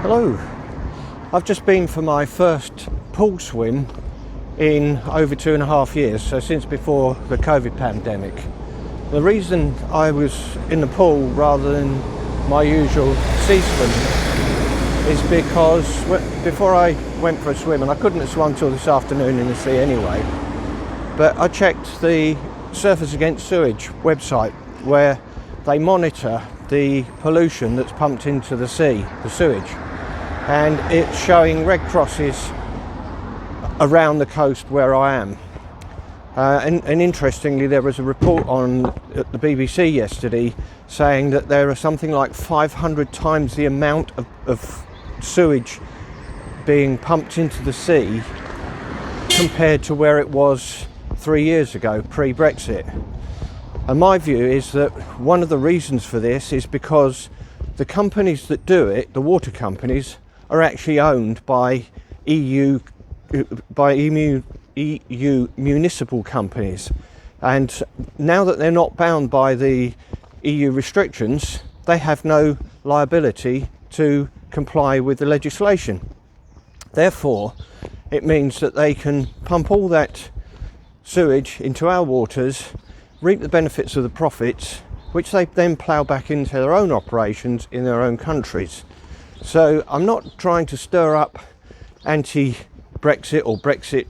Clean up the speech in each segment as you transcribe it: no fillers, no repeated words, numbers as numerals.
Hello, I've just been for my first pool swim in over 2.5 years, so since before the COVID pandemic. The reason I was in the pool rather than my usual sea swim is because before I went for a swim, and I couldn't have swum till this afternoon in the sea anyway, but I checked the Surfers Against Sewage website where they monitor the pollution that's pumped into the sea, the sewage, and it's showing red crosses around the coast where I am. And interestingly, there was a report on at the BBC yesterday saying that there are something like 500 times the amount of sewage being pumped into the sea compared to where it was 3 years ago, pre-Brexit. And my view is that one of the reasons for this is because the companies that do it, the water companies, are actually owned by EU municipal companies, and now that they're not bound by the EU restrictions, they have no liability to comply with the legislation. Therefore, it means that they can pump all that sewage into our waters, reap the benefits of the profits, which they then plough back into their own operations in their own countries. So I'm not trying to stir up anti-Brexit or Brexit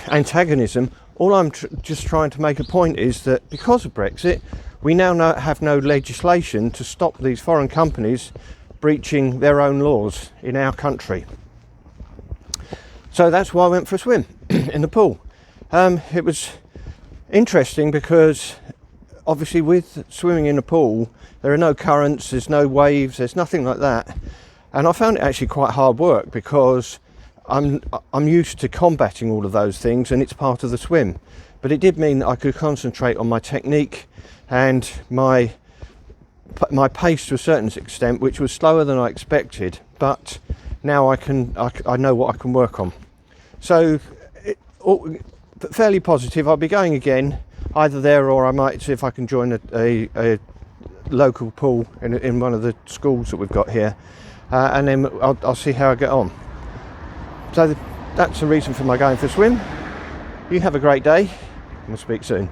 antagonism. All I'm just trying to make a point is that because of Brexit, we now have no legislation to stop these foreign companies breaching their own laws in our country. So that's why I went for a swim in the pool. It was interesting because obviously with swimming in a pool, there are no currents, there's no waves, there's nothing like that. And I found it actually quite hard work because I'm used to combating all of those things, and it's part of the swim. But it did mean that I could concentrate on my technique and my pace to a certain extent, which was slower than I expected. But now I know what I can work on. So fairly positive. I'll be going again, either there or I might see if I can join a local pool in one of the schools that we've got here, and then I'll see how I get on. So that's the reason for my going for a swim. You have a great day, and we'll speak soon.